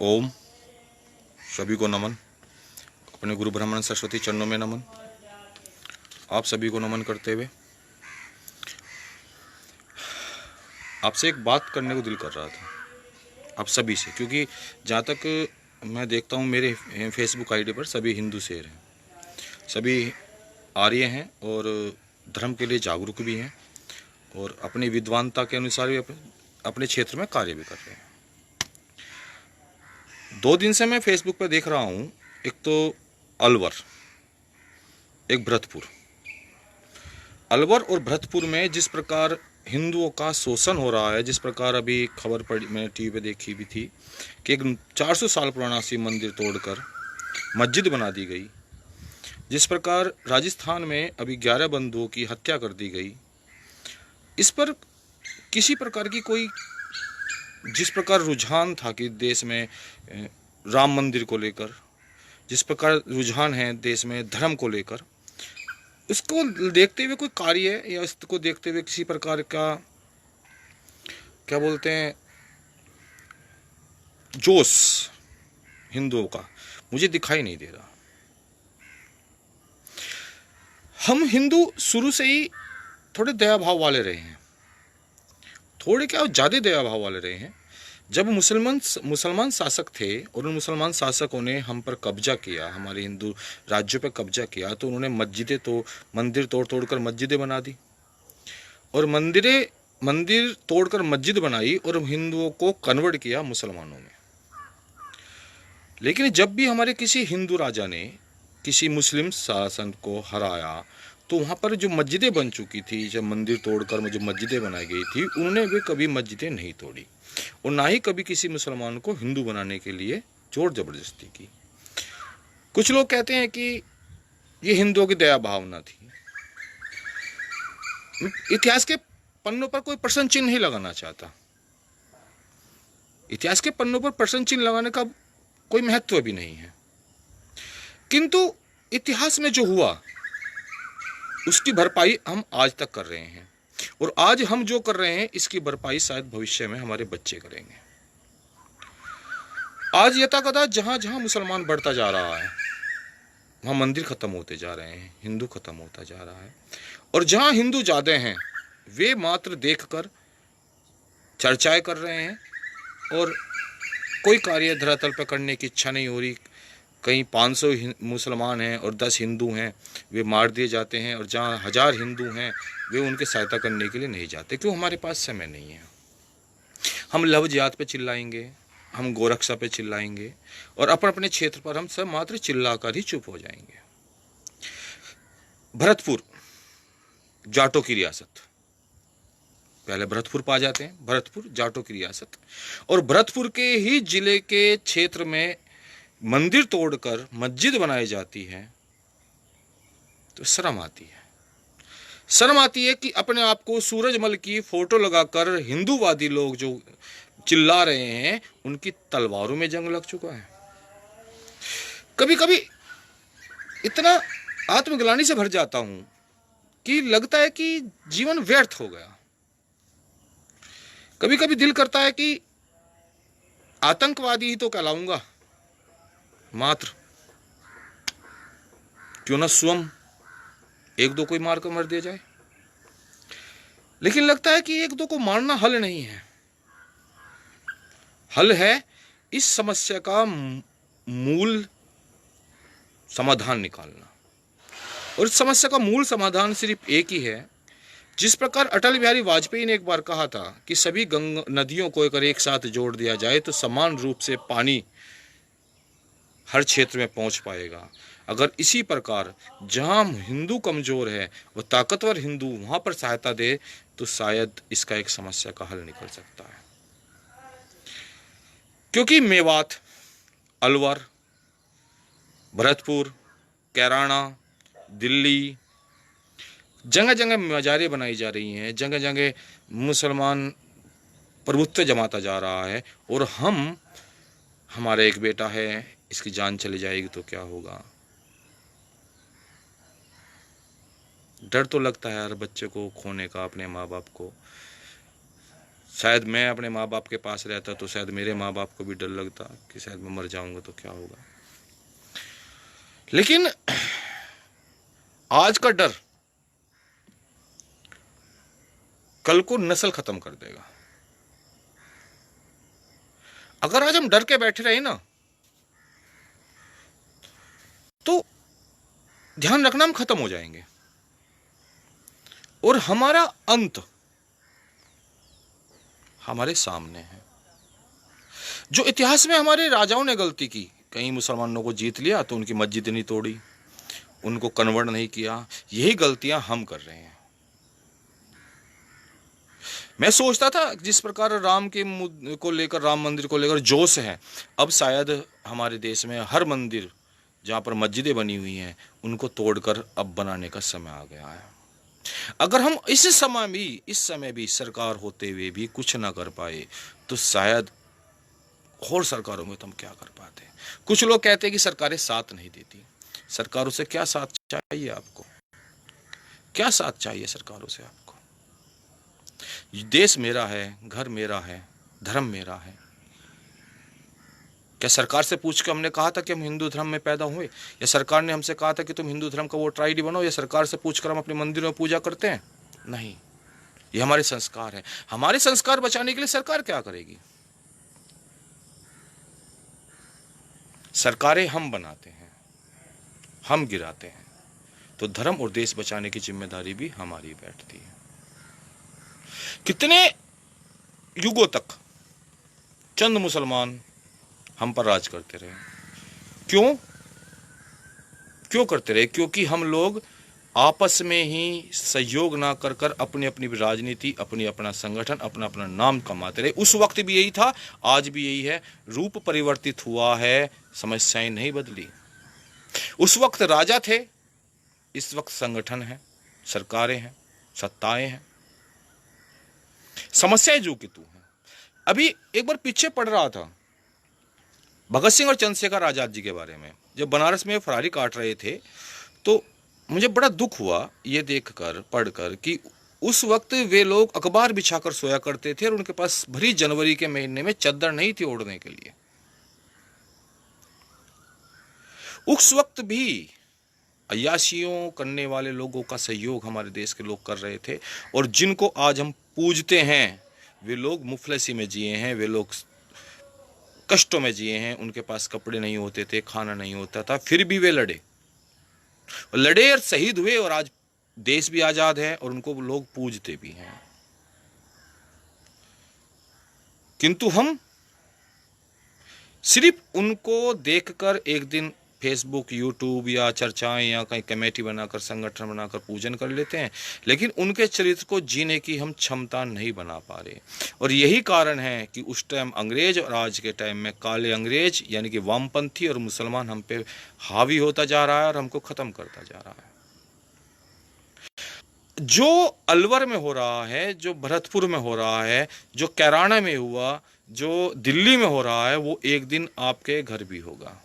ओम। सभी को नमन। अपने गुरु ब्रह्मण सरस्वती चरणों में नमन। आप सभी को नमन करते हुए आपसे एक बात करने को दिल कर रहा था, आप सभी से, क्योंकि जहाँ तक मैं देखता हूँ मेरे फेसबुक आईडी पर सभी हिंदू शेर हैं, सभी आर्य हैं और धर्म के लिए जागरूक भी हैं और अपनी विद्वानता के अनुसार भी अपने क्षेत्र में कार्य भी कर रहे हैं। 2 दिन से मैं फेसबुक पर देख रहा हूँ, एक तो अलवर, एक भरतपुर। अलवर और भरतपुर में जिस प्रकार हिंदुओं का शोषण हो रहा है, जिस प्रकार अभी खबर पड़ी, मैंने टीवी पे देखी भी थी कि एक 400 साल पुराना शिव मंदिर तोड़कर मस्जिद बना दी गई, जिस प्रकार राजस्थान में अभी 11 बंधुओं की हत्या कर दी गई, इस पर किसी प्रकार की कोई, जिस प्रकार रुझान था कि देश में राम मंदिर को लेकर, जिस प्रकार रुझान है देश में धर्म को लेकर, इसको देखते हुए कोई कार्य या इसको देखते हुए किसी प्रकार का, क्या बोलते हैं, जोश हिंदुओं का मुझे दिखाई नहीं दे रहा। हम हिंदू शुरू से ही थोड़े दया भाव वाले रहे हैं, थोड़े क्या ज़्यादा दया भाव वाले रहे हैं। जब मुसलमान शासक थे और उन मुसलमान शासकों ने हम पर कब्जा किया, हमारे हिंदू राज्यों पर कब्जा किया, तो उन्होंने मंदिर तोड़ तोड़ कर मस्जिदें बना दी और मंदिर तोड़कर मस्जिद बनाई और हिंदुओं को कन्वर्ट किया मुसलमानों में। लेकिन जब भी हमारे किसी हिंदू राजा ने किसी मुस्लिम शासन को हराया, तो वहाँ पर जो मस्जिदें बन चुकी थी, जब मंदिर तोड़कर जो मस्जिदें बनाई गई थी, उन्होंने भी कभी मस्जिदें नहीं तोड़ी और ना ही कभी किसी मुसलमान को हिंदू बनाने के लिए जोर जबरदस्ती की। कुछ लोग कहते हैं कि ये हिंदुओं की दया भावना थी। इतिहास के पन्नों पर कोई प्रश्न चिन्ह नहीं लगाना चाहता, इतिहास के पन्नों पर प्रश्न चिन्ह लगाने का कोई महत्व भी नहीं है, किंतु इतिहास में जो हुआ उसकी भरपाई हम आज तक कर रहे हैं और आज हम जो कर रहे हैं इसकी भरपाई शायद भविष्य में हमारे बच्चे करेंगे। आज यथाकथा जहां जहां मुसलमान बढ़ता जा रहा है, वहां मंदिर खत्म होते जा रहे हैं, हिंदू खत्म होता जा रहा है, और जहां हिंदू ज्यादा हैं वे मात्र देखकर चर्चाएं कर रहे हैं और कोई कार्य धरातल पर करने की इच्छा नहीं हो रही। कहीं 500 मुसलमान हैं और 10 हिंदू हैं, वे मार दिए जाते हैं, और जहाँ 1000 हिंदू हैं वे उनकी सहायता करने के लिए नहीं जाते, क्यों? हमारे पास समय नहीं है। हम लव जिहाद पे चिल्लाएंगे, हम गोरक्षा पे चिल्लाएंगे और अपने अपने क्षेत्र पर हम सब मात्र चिल्लाकर ही चुप हो जाएंगे। भरतपुर जाटों की रियासत, पहले भरतपुर पा जाते हैं, भरतपुर जाटों की रियासत, और भरतपुर के ही जिले के क्षेत्र में मंदिर तोड़कर मस्जिद बनाई जाती है, तो शर्म आती है। शर्म आती है कि अपने आप को सूरजमल की फोटो लगाकर हिंदूवादी लोग जो चिल्ला रहे हैं उनकी तलवारों में जंग लग चुका है। कभी कभी इतना आत्मग्लानि से भर जाता हूं कि लगता है कि जीवन व्यर्थ हो गया। कभी कभी दिल करता है कि आतंकवादी ही तो कहलाऊंगा, मात्र क्यों ना स्वयं एक दो कोई मार कर मर दिया जाए। लेकिन लगता है कि एक दो को मारना हल नहीं है, हल है इस समस्या का मूल समाधान निकालना। और इस समस्या का मूल समाधान सिर्फ एक ही है। जिस प्रकार अटल बिहारी वाजपेयी ने एक बार कहा था कि सभी नदियों को अगर एक साथ जोड़ दिया जाए तो समान रूप से पानी हर क्षेत्र में पहुंच पाएगा। अगर इसी प्रकार जहां हिंदू कमजोर है वह ताकतवर हिंदू वहां पर सहायता दे तो शायद इसका एक समस्या का हल निकल सकता है। क्योंकि मेवात, अलवर, भरतपुर, कैराना, दिल्ली, जगह जगह मजारें बनाई जा रही हैं, जगह जगह मुसलमान प्रभुत्व जमाता जा रहा है, और हमारा एक बेटा है, इसकी जान चली जाएगी तो क्या होगा। डर तो लगता है हर बच्चे को खोने का, अपने माँ बाप को। शायद मैं अपने माँ बाप के पास रहता तो शायद मेरे माँ बाप को भी डर लगता कि शायद मैं मर जाऊंगा तो क्या होगा। लेकिन आज का डर कल को नस्ल खत्म कर देगा। अगर आज हम डर के बैठे रहे ना तो ध्यान रखना हम खत्म हो जाएंगे और हमारा अंत हमारे सामने है। जो इतिहास में हमारे राजाओं ने गलती की, कहीं मुसलमानों को जीत लिया तो उनकी मस्जिद नहीं तोड़ी, उनको कन्वर्ट नहीं किया, यही गलतियां हम कर रहे हैं। मैं सोचता था जिस प्रकार राम के को लेकर, राम मंदिर को लेकर जोश है, अब शायद हमारे देश में हर मंदिर जहां पर मस्जिदें बनी हुई हैं उनको तोड़कर अब बनाने का समय आ गया है। अगर हम इस समय भी सरकार होते हुए भी कुछ ना कर पाए तो शायद और सरकारों में तो हम क्या कर पाते। कुछ लोग कहते हैं कि सरकारें साथ नहीं देती। सरकारों से क्या साथ चाहिए आपको? क्या साथ चाहिए सरकारों से आपको? देश मेरा है, घर मेरा है, धर्म मेरा है। क्या सरकार से पूछ के हमने कहा था कि हम हिंदू धर्म में पैदा हुए, या सरकार ने हमसे कहा था कि तुम हिंदू धर्म का वोटर आईडी बनो, या सरकार से पूछकर हम अपने मंदिरों में पूजा करते हैं? नहीं, ये हमारे संस्कार है। हमारे संस्कार बचाने के लिए सरकार क्या करेगी? सरकारें हम बनाते हैं, हम गिराते हैं, तो धर्म और देश बचाने की जिम्मेदारी भी हमारी बैठती है। कितने युगों तक चंद मुसलमान हम पर राज करते रहे। क्यों करते रहे? क्योंकि हम लोग आपस में ही सहयोग ना कर कर अपनी अपनी राजनीति, अपना संगठन, अपना नाम कमाते रहे। उस वक्त भी यही था, आज भी यही है। रूप परिवर्तित हुआ है, समस्याएं नहीं बदली। उस वक्त राजा थे, इस वक्त संगठन है, सरकारें हैं, सत्ताएं हैं, समस्याएं जो कि तू हैं। अभी एक बार पीछे पढ़ रहा था भगत सिंह और चंद्रशेखर आजाद जी के बारे में। जब बनारस में फरारी काट रहे थे तो मुझे बड़ा दुख हुआ ये देखकर, पढ़कर, कि उस वक्त वे लोग अखबार बिछाकर सोया करते थे और उनके पास भरी जनवरी के महीने में चद्दर नहीं थी ओढ़ने के लिए। उस वक्त भी अय्याशियों करने वाले लोगों का सहयोग हमारे देश के लोग कर रहे थे, और जिनको आज हम पूजते हैं वे लोग मुफलसी में जिए हैं, वे लोग कष्टों में जिए हैं। उनके पास कपड़े नहीं होते थे, खाना नहीं होता था, फिर भी वे लड़े और शहीद हुए, और आज देश भी आजाद है और उनको लोग पूजते भी हैं। किंतु हम सिर्फ उनको देखकर एक दिन फेसबुक, यूट्यूब या चर्चाएं या कहीं कमेटी बनाकर, संगठन बनाकर पूजन कर लेते हैं, लेकिन उनके चरित्र को जीने की हम क्षमता नहीं बना पा रहे। और यही कारण है कि उस टाइम अंग्रेज और आज के टाइम में काले अंग्रेज यानी कि वामपंथी और मुसलमान हम पे हावी होता जा रहा है और हमको खत्म करता जा रहा है। जो अलवर में हो रहा है, जो भरतपुर में हो रहा है, जो कैराना में हुआ, जो दिल्ली में हो रहा है, वो एक दिन आपके घर भी होगा।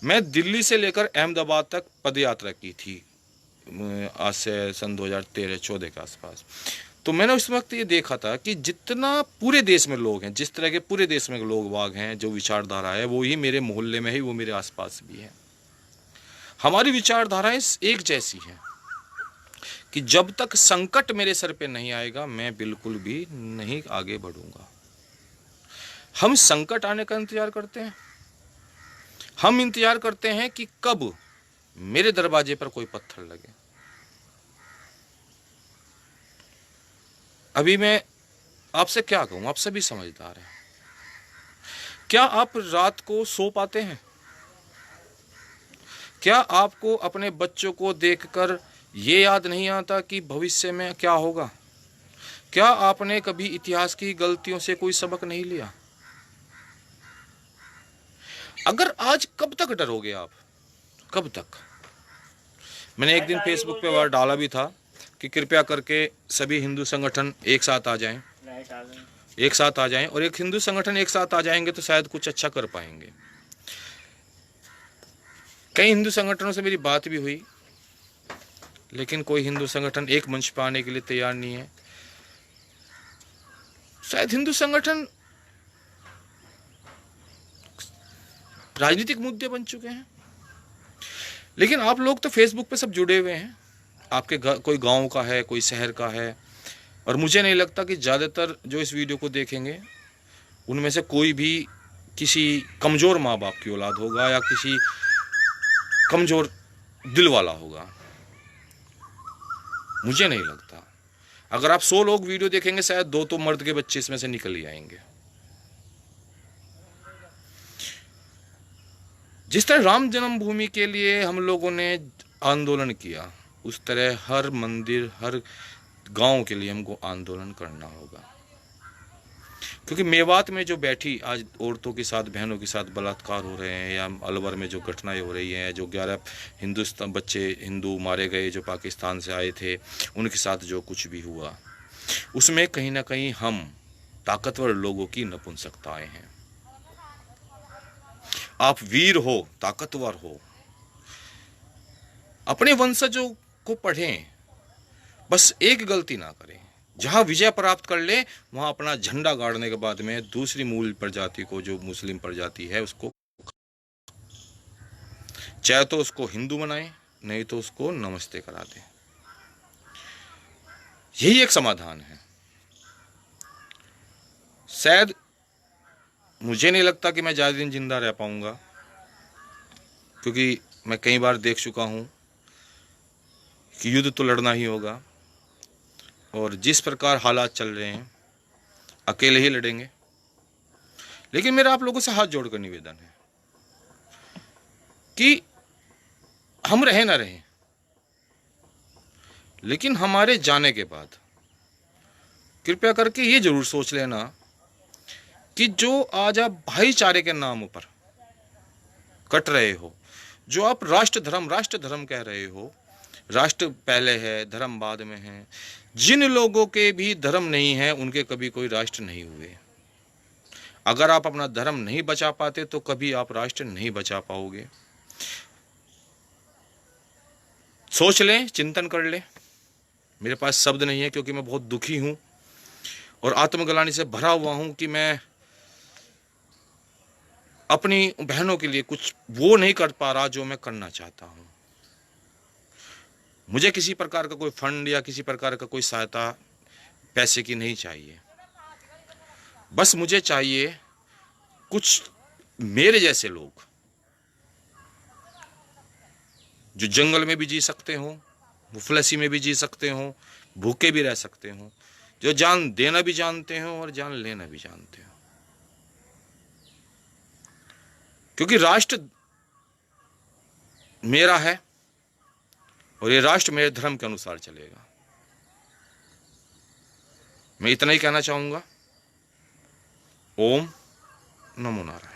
मैं दिल्ली से लेकर अहमदाबाद तक पदयात्रा की थी आज से सन 2013-14 के आसपास। तो मैंने उस वक्त ये देखा था कि जितना पूरे देश में लोग हैं, जिस तरह के पूरे देश में लोग बाग हैं, जो विचारधारा है वो ही मेरे मोहल्ले में ही, वो मेरे आसपास भी है। हमारी विचारधाराएं एक जैसी हैं कि जब तक संकट मेरे सर पे नहीं आएगा मैं बिल्कुल भी नहीं आगे बढ़ूंगा। हम संकट आने का इंतजार करते हैं, हम इंतजार करते हैं कि कब मेरे दरवाजे पर कोई पत्थर लगे। अभी मैं आपसे क्या कहूं, आप सभी समझदार हैं। क्या आप रात को सो पाते हैं? क्या आपको अपने बच्चों को देखकर ये याद नहीं आता कि भविष्य में क्या होगा? क्या आपने कभी इतिहास की गलतियों से कोई सबक नहीं लिया? अगर आज, कब तक डरोगे आप? कब तक? मैंने एक दिन फेसबुक पे वार डाला भी था कि कृपया करके सभी हिंदू संगठन एक साथ आ जाएं, एक साथ आ जाएं, और एक हिंदू संगठन एक साथ आ जाएंगे तो शायद कुछ अच्छा कर पाएंगे। कई हिंदू संगठनों से मेरी बात भी हुई, लेकिन कोई हिंदू संगठन एक मंच पर आने के लिए तैयार नहीं है। शायद हिंदू संगठन राजनीतिक मुद्दे बन चुके हैं। लेकिन आप लोग तो फेसबुक पे सब जुड़े हुए हैं, आपके कोई गांव का है, कोई शहर का है, और मुझे नहीं लगता कि ज़्यादातर जो इस वीडियो को देखेंगे उनमें से कोई भी किसी कमज़ोर माँ बाप की औलाद होगा या किसी कमज़ोर दिल वाला होगा, मुझे नहीं लगता। अगर आप 100 लोग वीडियो देखेंगे शायद 2 तो मर्द के बच्चे इसमें से निकल ही आएंगे। जिस तरह राम जन्मभूमि के लिए हम लोगों ने आंदोलन किया, उस तरह हर मंदिर, हर गांव के लिए हमको आंदोलन करना होगा। क्योंकि मेवात में जो बैठी आज औरतों के साथ, बहनों के साथ बलात्कार हो रहे हैं, या अलवर में जो घटनाएं हो रही हैं, जो 11 हिंदुस्तान बच्चे हिंदू मारे गए जो पाकिस्तान से आए थे, उनके साथ जो कुछ भी हुआ, उसमें कहीं ना कहीं हम ताकतवर लोगों की नपुंसकताएं हैं। आप वीर हो, ताकतवर हो, अपने वंशजों को पढ़ें, बस एक गलती ना करें। जहां विजय प्राप्त कर ले वहां अपना झंडा गाड़ने के बाद में दूसरी मूल प्रजाति को, जो मुस्लिम प्रजाति है, उसको चाहे तो उसको हिंदू बनाएं, नहीं तो उसको नमस्ते करा दें। यही एक समाधान है। शायद मुझे नहीं लगता कि मैं ज़्यादा दिन जिंदा रह पाऊंगा, क्योंकि मैं कई बार देख चुका हूं कि युद्ध तो लड़ना ही होगा, और जिस प्रकार हालात चल रहे हैं अकेले ही लड़ेंगे। लेकिन मेरा आप लोगों से हाथ जोड़कर निवेदन है कि हम रहे ना रहें, लेकिन हमारे जाने के बाद कृपया करके ये जरूर सोच लेना कि जो आज आप भाईचारे के नाम पर कट रहे हो, जो आप राष्ट्र धर्म कह रहे हो, राष्ट्र पहले है, धर्म बाद में है, जिन लोगों के भी धर्म नहीं है उनके कभी कोई राष्ट्र नहीं हुए। अगर आप अपना धर्म नहीं बचा पाते तो कभी आप राष्ट्र नहीं बचा पाओगे। सोच लें, चिंतन कर लें। मेरे पास शब्द नहीं है, क्योंकि मैं बहुत दुखी हूं और आत्मग्लानि से भरा हुआ हूं कि मैं अपनी बहनों के लिए कुछ वो नहीं कर पा रहा जो मैं करना चाहता हूं। मुझे किसी प्रकार का कोई फंड या किसी प्रकार का कोई सहायता पैसे की नहीं चाहिए। बस मुझे चाहिए कुछ मेरे जैसे लोग जो जंगल में भी जी सकते हो, मुफलसी में भी जी सकते हो, भूखे भी रह सकते हो, जो जान देना भी जानते हो और जान लेना भी जानते हो। क्योंकि राष्ट्र मेरा है और ये राष्ट्र मेरे धर्म के अनुसार चलेगा। मैं इतना ही कहना चाहूंगा। ओम नमो नारायण।